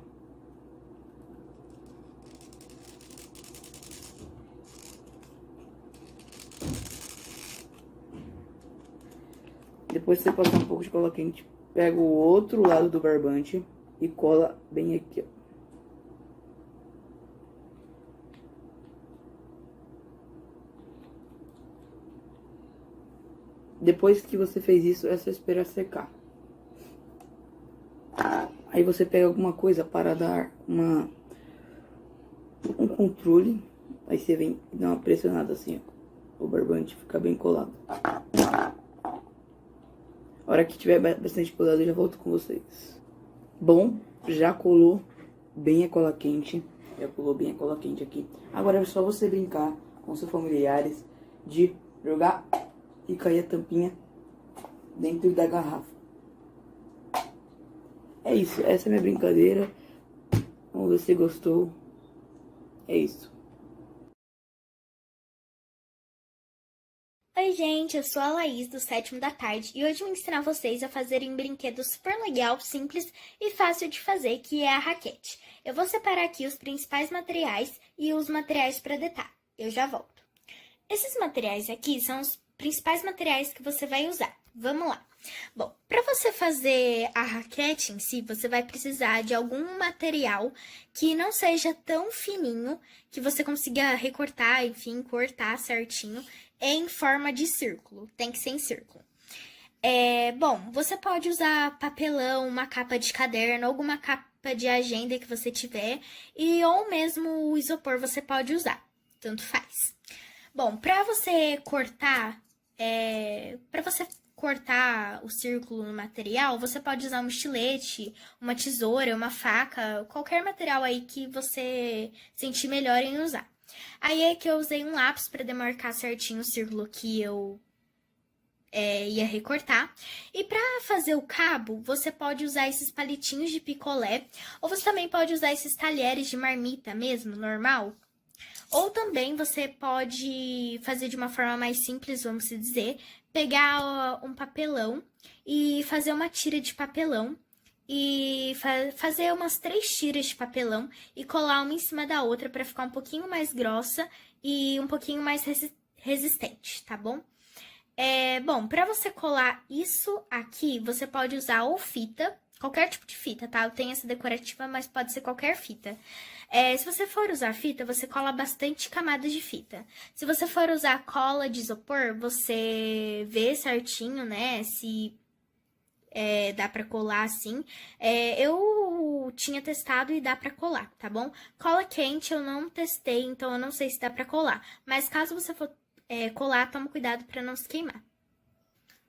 Depois que você passar um pouco de cola quente, pega o outro lado do barbante e cola bem aqui, ó. Depois que você fez isso, é só esperar secar. Aí você pega alguma coisa para dar um controle. Aí você vem e dá uma pressionada assim, ó. O barbante fica bem colado. A hora que tiver bastante colado, eu já volto com vocês. Bom, já colou bem a cola quente. Já colou bem a cola quente aqui. Agora é só você brincar com seus familiares de jogar e cair a tampinha dentro da garrafa. É isso, essa é a minha brincadeira. Vamos ver se gostou. É isso. Oi gente, eu sou a Laís do 7º da tarde e hoje eu vou ensinar vocês a fazerem um brinquedo super legal, simples e fácil de fazer, que é a raquete. Eu vou separar aqui os principais materiais e os materiais para detalhe. Eu já volto. Esses materiais aqui são os principais materiais que você vai usar. Vamos lá. Bom, para você fazer a raquete em si, você vai precisar de algum material que não seja tão fininho, que você consiga recortar, enfim, cortar certinho, em forma de círculo. Tem que ser em círculo. Bom, você pode usar papelão, uma capa de caderno, alguma capa de agenda que você tiver, ou mesmo o isopor você pode usar. Tanto faz. Bom, para você cortar o círculo no material, você pode usar um estilete, uma tesoura, uma faca, qualquer material aí que você sentir melhor em usar. Aí é que eu usei um lápis para demarcar certinho o círculo que eu ia recortar. E para fazer o cabo, você pode usar esses palitinhos de picolé, ou você também pode usar esses talheres de marmita mesmo, normal. Ou também você pode fazer de uma forma mais simples, vamos dizer, pegar um papelão e fazer uma tira de papelão e fazer umas 3 tiras de papelão e colar uma em cima da outra para ficar um pouquinho mais grossa e um pouquinho mais resistente, tá bom? Bom, para você colar isso aqui, você pode usar ou fita, qualquer tipo de fita, tá? Eu tenho essa decorativa, mas pode ser qualquer fita. Se você for usar fita, você cola bastante camadas de fita. Se você for usar cola de isopor, você vê certinho, né, se dá pra colar assim. Eu tinha testado e dá pra colar, tá bom? Cola quente eu não testei, então eu não sei se dá pra colar. Mas caso você for colar, toma cuidado pra não se queimar.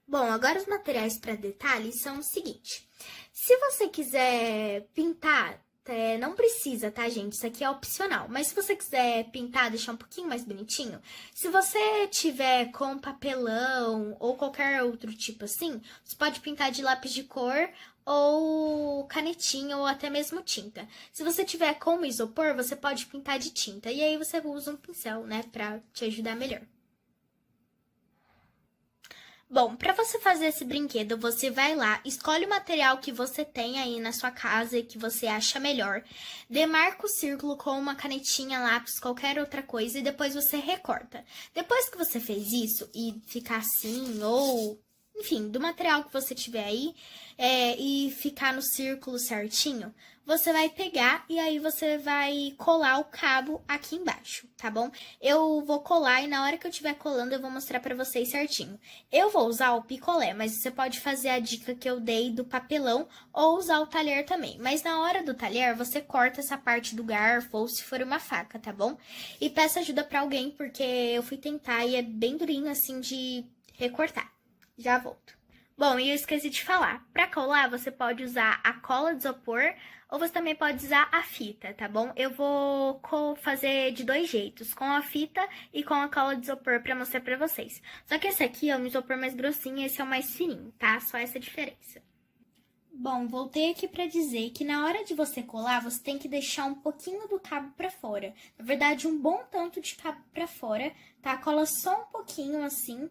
Bom, agora os materiais para detalhes são o seguinte. Se você quiser pintar, não precisa, tá, gente? Isso aqui é opcional. Mas se você quiser pintar, deixar um pouquinho mais bonitinho, se você tiver com papelão ou qualquer outro tipo assim, você pode pintar de lápis de cor ou canetinha ou até mesmo tinta. Se você tiver com isopor, você pode pintar de tinta. E aí você usa um pincel, né, pra te ajudar melhor. Bom, para você fazer esse brinquedo, você vai lá, escolhe o material que você tem aí na sua casa e que você acha melhor, demarca o círculo com uma canetinha, lápis, qualquer outra coisa e depois você recorta. Depois que você fez isso e ficar assim, ou enfim, do material que você tiver aí e ficar no círculo certinho, você vai pegar e aí você vai colar o cabo aqui embaixo, tá bom? Eu vou colar e na hora que eu estiver colando eu vou mostrar pra vocês certinho. Eu vou usar o picolé, mas você pode fazer a dica que eu dei do papelão ou usar o talher também. Mas na hora do talher você corta essa parte do garfo ou se for uma faca, tá bom? E peça ajuda pra alguém porque eu fui tentar e é bem durinho assim de recortar. Já volto. Bom, e eu esqueci de falar, para colar você pode usar a cola de isopor ou você também pode usar a fita, tá bom? Eu vou fazer de 2 jeitos, com a fita e com a cola de isopor para mostrar para vocês. Só que esse aqui é um isopor mais grossinho e esse é o mais fininho, tá? Só essa diferença. Bom, voltei aqui para dizer que na hora de você colar, você tem que deixar um pouquinho do cabo para fora. Na verdade, um bom tanto de cabo para fora, tá? Cola só um pouquinho assim,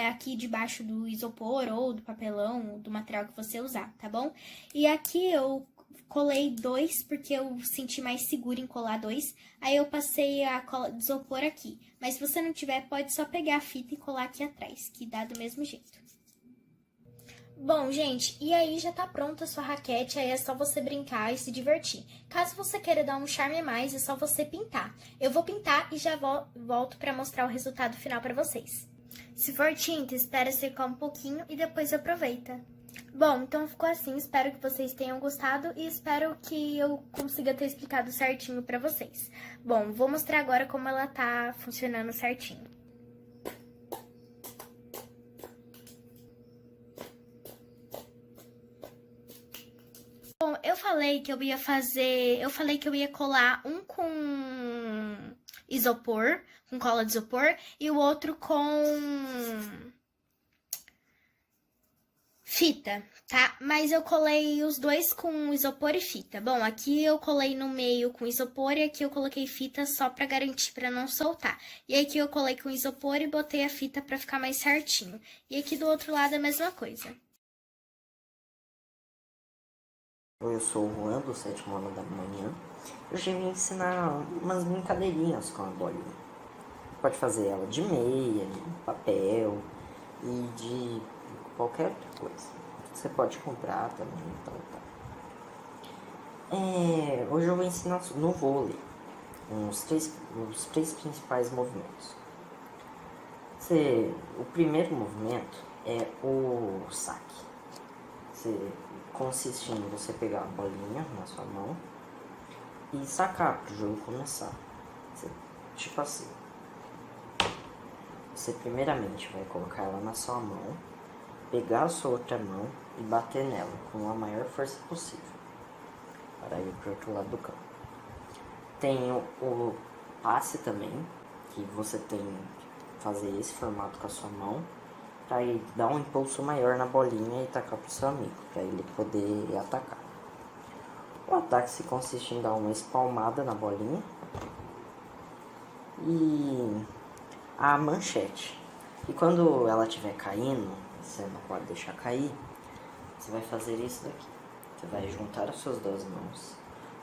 aqui debaixo do isopor ou do papelão, do material que você usar, tá bom? E aqui eu colei 2 porque eu senti mais seguro em colar 2, aí eu passei a cola de isopor aqui. Mas se você não tiver, pode só pegar a fita e colar aqui atrás, que dá do mesmo jeito. Bom, gente, e aí já tá pronta a sua raquete, aí é só você brincar e se divertir. Caso você queira dar um charme a mais, é só você pintar. Eu vou pintar e já volto pra mostrar o resultado final pra vocês. Se for tinta, espera secar um pouquinho e depois aproveita. Bom, então ficou assim, espero que vocês tenham gostado e espero que eu consiga ter explicado certinho pra vocês. Bom, vou mostrar agora como ela tá funcionando certinho. Bom, eu falei que eu ia colar um com isopor, com cola de isopor, e o outro com fita, tá? Mas eu colei os dois com isopor e fita. Bom, aqui eu colei no meio com isopor e aqui eu coloquei fita só pra garantir pra não soltar. E aqui eu colei com isopor e botei a fita pra ficar mais certinho. E aqui do outro lado a mesma coisa. Oi, eu sou o Juan, do 7º ano da manhã. Hoje eu vim ensinar umas brincadeirinhas com a bolinha. Pode fazer ela de meia, de papel e de qualquer outra coisa. Você pode comprar também, hoje eu vou ensinar no vôlei os três principais movimentos. O primeiro movimento é o saque. Consiste em você pegar a bolinha na sua mão e sacar para o jogo começar. Tipo assim. Você primeiramente vai colocar ela na sua mão, pegar a sua outra mão e bater nela com a maior força possível para ir para o outro lado do campo. Tem o passe também, que você tem que fazer esse formato com a sua mão para ele dar um impulso maior na bolinha e tacar pro seu amigo, para ele poder atacar. O ataque se consiste em dar uma espalmada na bolinha e a manchete. E quando ela estiver caindo, você não pode deixar cair, você vai fazer isso daqui. Você vai juntar as suas duas mãos,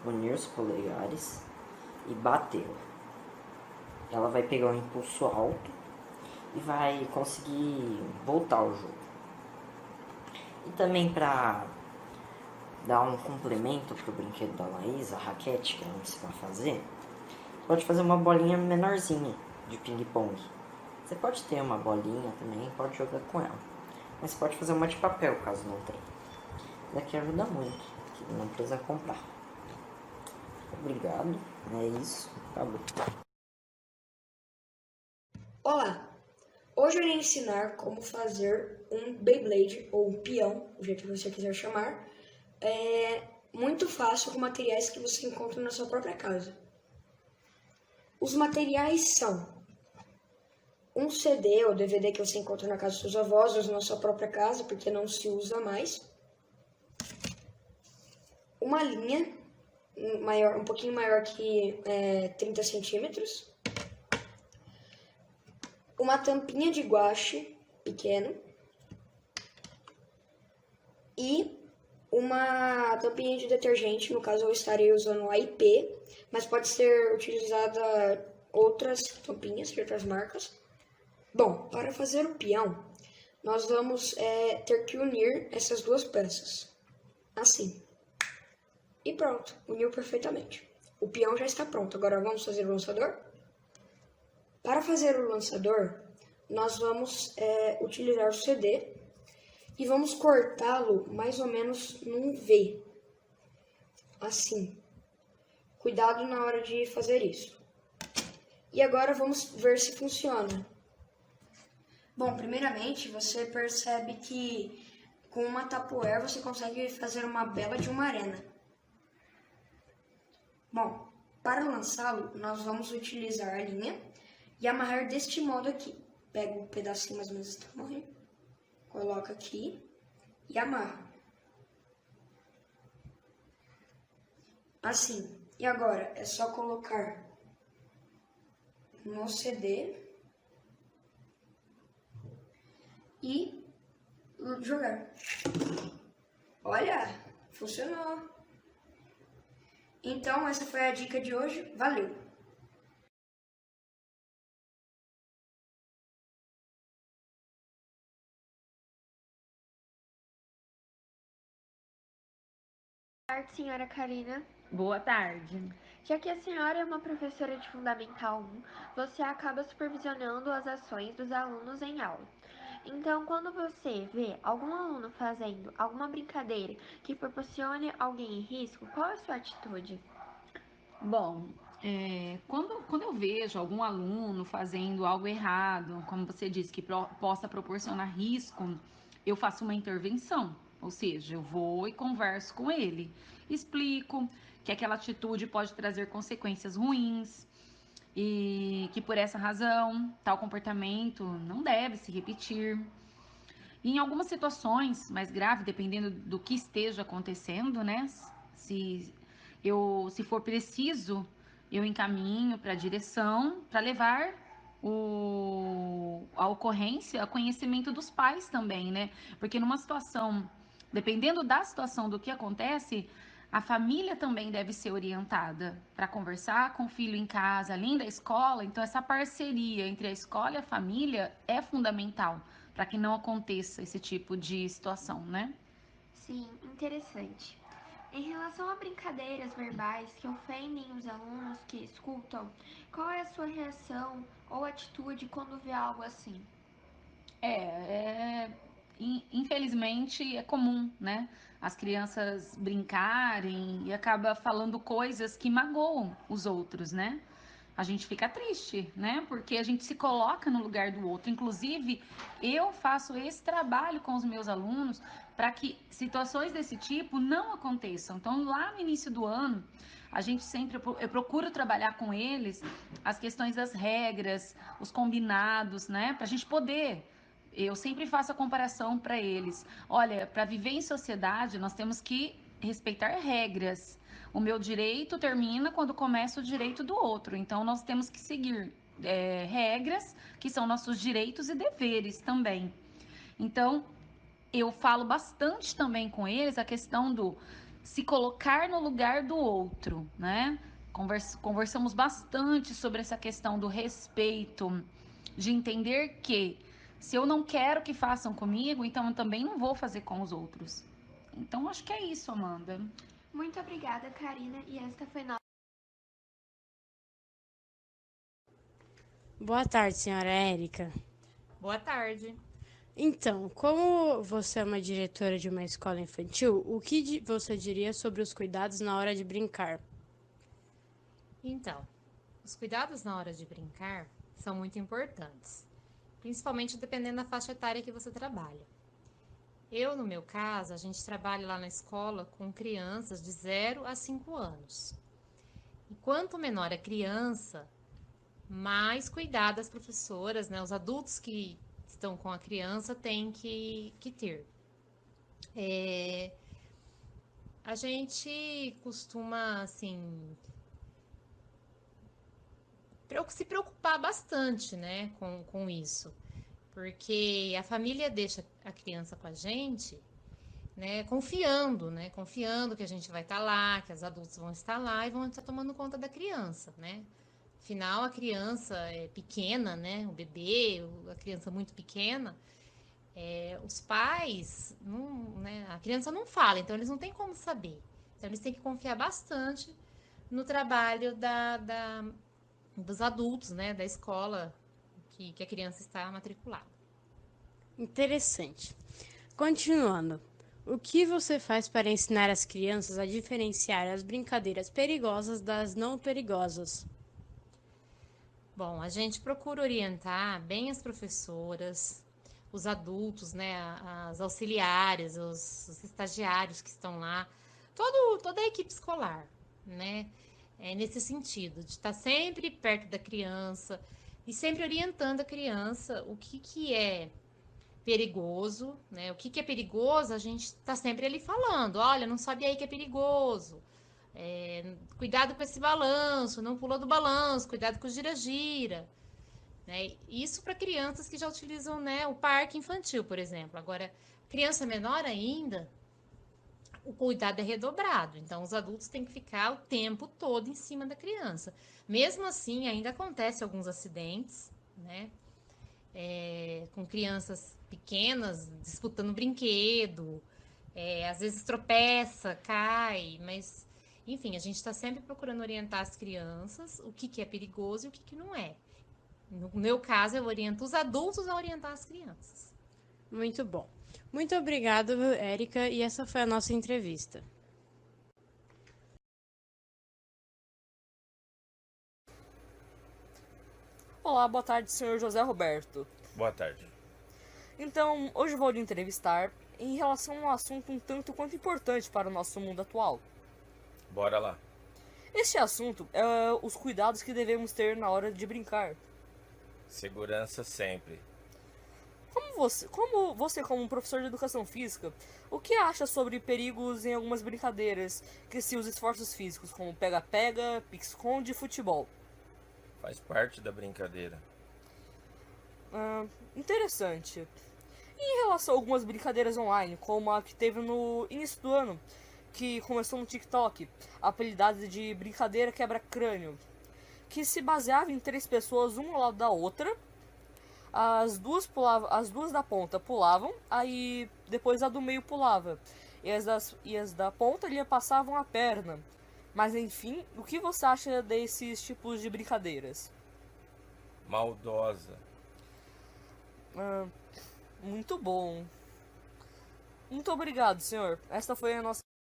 unir os polegares e batê-la. Ela vai pegar um impulso alto e vai conseguir voltar ao jogo. E também para dar um complemento pro brinquedo da Laís, a raquete que ela ensina a fazer, pode fazer uma bolinha menorzinha de ping-pong. Você pode ter uma bolinha também, pode jogar com ela. Mas pode fazer uma de papel, caso não tenha. Daqui ajuda muito, que não precisa comprar. Obrigado, é isso, acabou. Olá! Hoje eu irei ensinar como fazer um Beyblade, ou um peão, do jeito que você quiser chamar. É muito fácil com materiais que você encontra na sua própria casa. Os materiais são um CD ou DVD que você encontra na casa dos seus avós ou na sua própria casa, porque não se usa mais. Uma linha maior, um pouquinho maior que 30 centímetros. Uma tampinha de guache pequeno e uma tampinha de detergente, no caso eu estarei usando a IP, mas pode ser utilizada outras tampinhas de outras marcas. Bom, para fazer o peão, nós vamos ter que unir essas duas peças, assim. E pronto, uniu perfeitamente. O peão já está pronto, agora vamos fazer o lançador? Para fazer o lançador, nós vamos utilizar o CD e vamos cortá-lo mais ou menos num V, assim. Cuidado na hora de fazer isso. E agora vamos ver se funciona. Bom, primeiramente você percebe que com uma tapoer você consegue fazer uma bela de uma arena. Bom, para lançá-lo, nós vamos utilizar a linha e amarrar deste modo aqui. Pega um pedacinho mais ou menos desse tamanho, coloca aqui e amarra. Assim. E agora é só colocar no CD e jogar. Olha, funcionou. Então essa foi a dica de hoje. Valeu! Boa tarde, senhora Karina. Boa tarde. Já que a senhora é uma professora de Fundamental 1, você acaba supervisionando as ações dos alunos em aula. Então, quando você vê algum aluno fazendo alguma brincadeira que proporcione alguém em risco, qual é a sua atitude? Bom, quando eu vejo algum aluno fazendo algo errado, como você disse, que possa proporcionar risco, eu faço uma intervenção. Ou seja, eu vou e converso com ele, explico que aquela atitude pode trazer consequências ruins e que por essa razão tal comportamento não deve se repetir. E em algumas situações mais graves, dependendo do que esteja acontecendo, né? Se for preciso, eu encaminho para a direção para levar a ocorrência a conhecimento dos pais também, né? Porque numa situação, dependendo da situação do que acontece, a família também deve ser orientada para conversar com o filho em casa, além da escola. Então, essa parceria entre a escola e a família é fundamental para que não aconteça esse tipo de situação, né? Sim, interessante. Em relação a brincadeiras verbais que ofendem os alunos que escutam, qual é a sua reação ou atitude quando vê algo assim? Infelizmente é comum, né? As crianças brincarem e acaba falando coisas que magoam os outros, né? A gente fica triste, né? Porque a gente se coloca no lugar do outro. Inclusive, eu faço esse trabalho com os meus alunos para que situações desse tipo não aconteçam. Então, lá no início do ano, a gente sempre, eu procuro trabalhar com eles as questões das regras, os combinados, né? Para a gente poder. Eu sempre faço a comparação para eles. Olha, para viver em sociedade, nós temos que respeitar regras. O meu direito termina quando começa o direito do outro. Então, nós temos que seguir regras, que são nossos direitos e deveres também. Então, eu falo bastante também com eles a questão do se colocar no lugar do outro, né? Conversamos bastante sobre essa questão do respeito, de entender que se eu não quero que façam comigo, então eu também não vou fazer com os outros. Então, acho que é isso, Amanda. Muito obrigada, Karina, e esta foi nossa. Boa tarde, senhora Érica. Boa tarde. Então, como você é uma diretora de uma escola infantil, o que você diria sobre os cuidados na hora de brincar? Então, os cuidados na hora de brincar são muito importantes, principalmente dependendo da faixa etária que você trabalha. No meu caso, a gente trabalha lá na escola com crianças de 0 a 5 anos. E quanto menor a criança, mais cuidado as professoras, né, os adultos que estão com a criança têm que ter. A gente costuma, assim, se preocupar bastante, né, com isso, porque a família deixa a criança com a gente, né, confiando que a gente vai estar lá, que os adultos vão estar lá e vão estar tomando conta da criança, né. Afinal, a criança é pequena, né, o bebê, a criança muito pequena, os pais, né, a criança não fala, então eles não têm como saber. Então, eles têm que confiar bastante no trabalho dos adultos, né, da escola que a criança está matriculada. Interessante. Continuando, o que você faz para ensinar as crianças a diferenciar as brincadeiras perigosas das não perigosas? Bom, a gente procura orientar bem as professoras, os adultos, né, as auxiliares, os estagiários que estão lá, toda a equipe escolar, né, nesse sentido, de estar sempre perto da criança e sempre orientando a criança o que é perigoso, né, o que é perigoso, a gente está sempre ali falando, olha, não sobe aí que é perigoso, cuidado com esse balanço, não pula do balanço, cuidado com o gira-gira, né? Isso para crianças que já utilizam, né, o parque infantil, por exemplo. Agora, criança menor ainda, o cuidado é redobrado. Então, os adultos têm que ficar o tempo todo em cima da criança. Mesmo assim, ainda acontece alguns acidentes, né? Com crianças pequenas disputando brinquedo, às vezes tropeça, cai, mas Enfim, a gente está sempre procurando orientar as crianças o que é perigoso e o que não é. No meu caso, eu oriento os adultos a orientar as crianças. Muito bom. Muito obrigado, Érica, e essa foi a nossa entrevista. Olá, boa tarde, senhor José Roberto. Boa tarde. Então, hoje vou lhe entrevistar em relação a um assunto um tanto quanto importante para o nosso mundo atual. Bora lá. Este assunto é os cuidados que devemos ter na hora de brincar. Segurança sempre. Como um professor de educação física, o que acha sobre perigos em algumas brincadeiras que se usa esforços físicos, como pega-pega, pique-esconde e futebol? Faz parte da brincadeira. Interessante. E em relação a algumas brincadeiras online, como a que teve no início do ano, que começou no TikTok, apelidada de brincadeira quebra-crânio, que se baseava em 3 pessoas, uma ao lado da outra. As duas da ponta pulavam, aí depois a do meio pulava. E as da ponta ali passavam a perna. Mas enfim, o que você acha desses tipos de brincadeiras? Maldosa. Muito bom. Muito obrigado, senhor. Esta foi a nossa